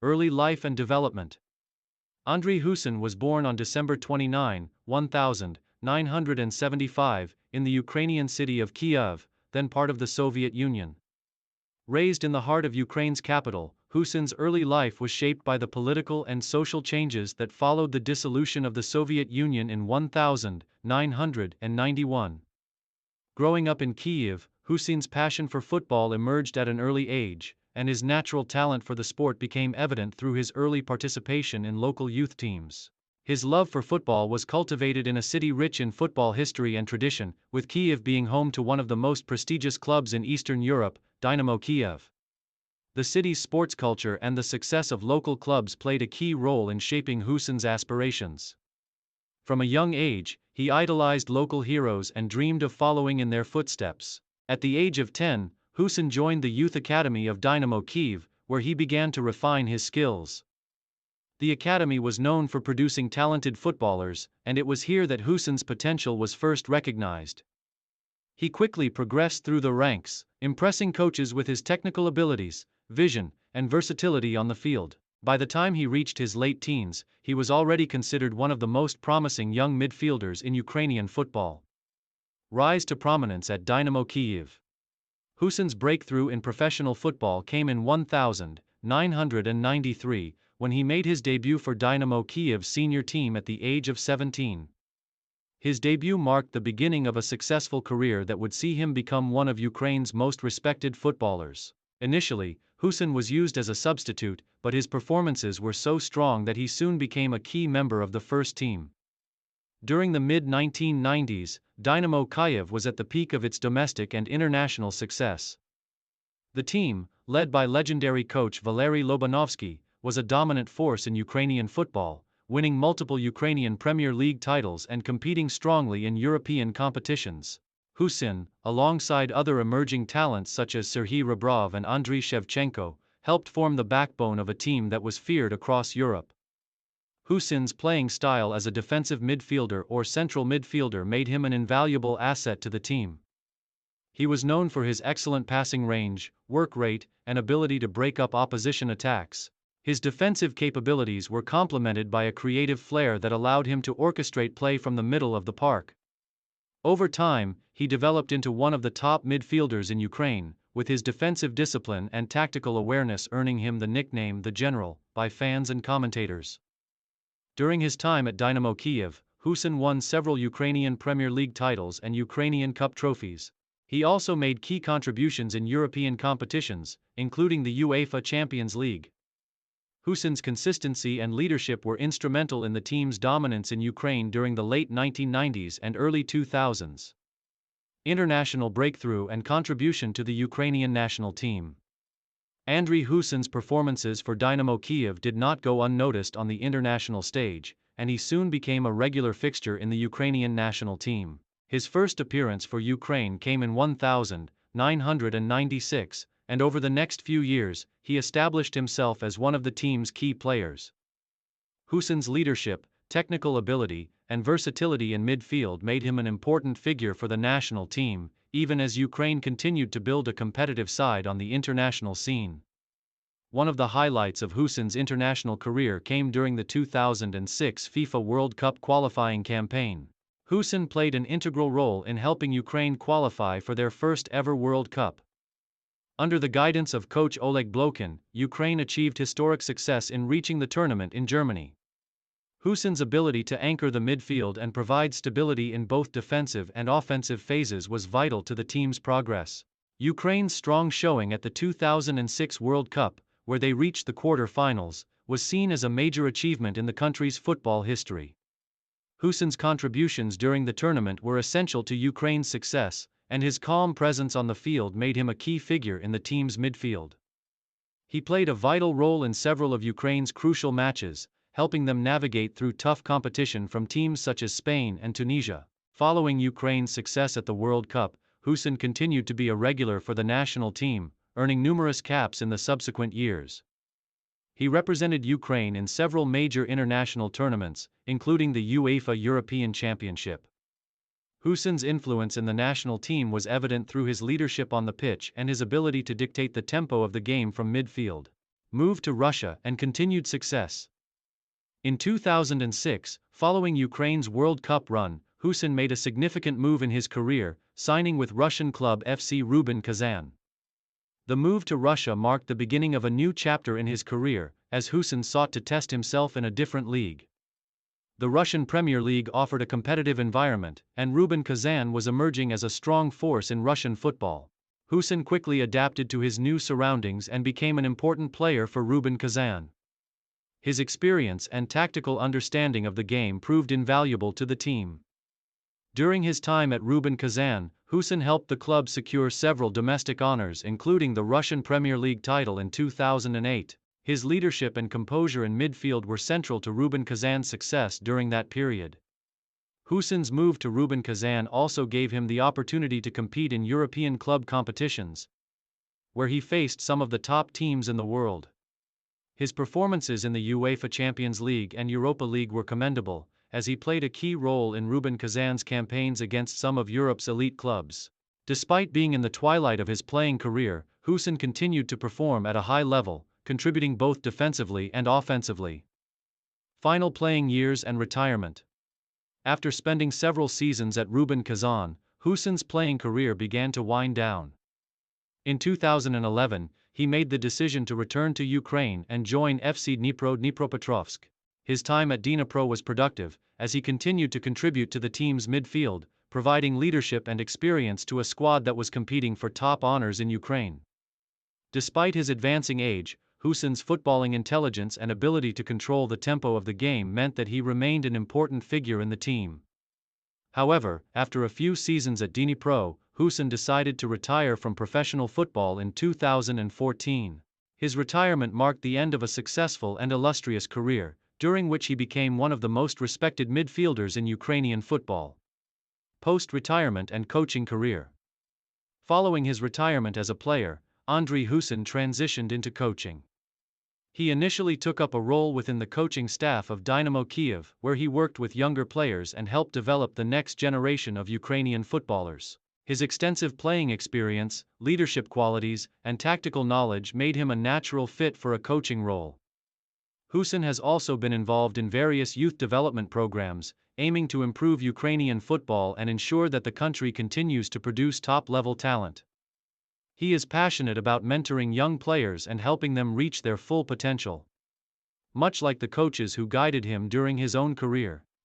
Early life and development. Andriy Husin was born on December 29, 1975, in the Ukrainian city of Kiev, then part of the Soviet Union. Raised in the heart of Ukraine's capital, Husin's early life was shaped by the political and social changes that followed the dissolution of the Soviet Union in 1991. Growing up in Kiev, Husin's passion for football emerged at an early age, and his natural talent for the sport became evident through his early participation in local youth teams. His love for football was cultivated in a city rich in football history and tradition, with Kiev being home to one of the most prestigious clubs in Eastern Europe, Dynamo Kiev. The city's sports culture and the success of local clubs played a key role in shaping Husin's aspirations. From a young age, he idolized local heroes and dreamed of following in their footsteps. At the age of 10, Husin joined the youth academy of Dynamo Kiev, where he began to refine his skills. The academy was known for producing talented footballers, and it was here that Husin's potential was first recognized. He quickly progressed through the ranks, impressing coaches with his technical abilities, vision, and versatility on the field. By the time he reached his late teens, he was already considered one of the most promising young midfielders in Ukrainian football. Rise to prominence at Dynamo Kyiv. Husin's breakthrough in professional football came in 1993, when he made his debut for Dynamo Kyiv's senior team at the age of 17. His debut marked the beginning of a successful career that would see him become one of Ukraine's most respected footballers. Initially, Husin was used as a substitute, but his performances were so strong that he soon became a key member of the first team. During the mid-1990s, Dynamo Kyiv was at the peak of its domestic and international success. The team, led by legendary coach Valery Lobanovsky, was a dominant force in Ukrainian football, winning multiple Ukrainian Premier League titles and competing strongly in European competitions. Husin, alongside other emerging talents such as Serhiy Rebrov and Andriy Shevchenko, helped form the backbone of a team that was feared across Europe. Husin's playing style as a defensive midfielder or central midfielder made him an invaluable asset to the team. He was known for his excellent passing range, work rate, and ability to break up opposition attacks. His defensive capabilities were complemented by a creative flair that allowed him to orchestrate play from the middle of the park. Over time, he developed into one of the top midfielders in Ukraine, with his defensive discipline and tactical awareness earning him the nickname "the General" by fans and commentators. During his time at Dynamo Kyiv, Husin won several Ukrainian Premier League titles and Ukrainian Cup trophies. He also made key contributions in European competitions, including the UEFA Champions League. Husin's consistency and leadership were instrumental in the team's dominance in Ukraine during the late 1990s and early 2000s. International breakthrough and contribution to the Ukrainian national team. Andriy Husin's performances for Dynamo Kyiv did not go unnoticed on the international stage, and he soon became a regular fixture in the Ukrainian national team. His first appearance for Ukraine came in 1996, and over the next few years, he established himself as one of the team's key players. Husin's leadership, technical ability, and versatility in midfield made him an important figure for the national team, even as Ukraine continued to build a competitive side on the international scene. One of the highlights of Husin's international career came during the 2006 FIFA World Cup qualifying campaign. Husin played an integral role in helping Ukraine qualify for their first ever World Cup. Under the guidance of coach Oleg Blokhin, Ukraine achieved historic success in reaching the tournament in Germany. Husin's ability to anchor the midfield and provide stability in both defensive and offensive phases was vital to the team's progress. Ukraine's strong showing at the 2006 World Cup, where they reached the quarter-finals, was seen as a major achievement in the country's football history. Husin's contributions during the tournament were essential to Ukraine's success, and his calm presence on the field made him a key figure in the team's midfield. He played a vital role in several of Ukraine's crucial matches, helping them navigate through tough competition from teams such as Spain and Tunisia. Following Ukraine's success at the World Cup, Husin continued to be a regular for the national team, earning numerous caps in the subsequent years. He represented Ukraine in several major international tournaments, including the UEFA European Championship. Husin's influence in the national team was evident through his leadership on the pitch and his ability to dictate the tempo of the game from midfield. moved to Russia and continued success. In 2006, following Ukraine's World Cup run, Husin made a significant move in his career, signing with Russian club FC Rubin Kazan. The move to Russia marked the beginning of a new chapter in his career, as Husin sought to test himself in a different league. The Russian Premier League offered a competitive environment, and Rubin Kazan was emerging as a strong force in Russian football. Husin quickly adapted to his new surroundings and became an important player for Rubin Kazan. His experience and tactical understanding of the game proved invaluable to the team. During his time at Rubin Kazan, Husin helped the club secure several domestic honors, including the Russian Premier League title in 2008. His leadership and composure in midfield were central to Rubin Kazan's success during that period. Husin's move to Rubin Kazan also gave him the opportunity to compete in European club competitions, where he faced some of the top teams in the world. His performances in the UEFA Champions League and Europa League were commendable, as he played a key role in Rubin Kazan's campaigns against some of Europe's elite clubs. Despite being in the twilight of his playing career, Husin continued to perform at a high level, contributing both defensively and offensively. Final playing years and retirement. After spending several seasons at Rubin Kazan, Husin's playing career began to wind down. In 2011, he made the decision to return to Ukraine and join FC Dnipropetrovsk. His time at Dnipro was productive, as he continued to contribute to the team's midfield, providing leadership and experience to a squad that was competing for top honors in Ukraine. Despite his advancing age, Husin's footballing intelligence and ability to control the tempo of the game meant that he remained an important figure in the team. However, after a few seasons at Dnipro, Husin decided to retire from professional football in 2014. His retirement marked the end of a successful and illustrious career, during which he became one of the most respected midfielders in Ukrainian football. Post-retirement and coaching career. Following his retirement as a player, Andriy Husin transitioned into coaching. He initially took up a role within the coaching staff of Dynamo Kyiv, where he worked with younger players and helped develop the next generation of Ukrainian footballers. His extensive playing experience, leadership qualities, and tactical knowledge made him a natural fit for a coaching role. Husin has also been involved in various youth development programs, aiming to improve Ukrainian football and ensure that the country continues to produce top-level talent. He is passionate about mentoring young players and helping them reach their full potential, much like the coaches who guided him during his own career.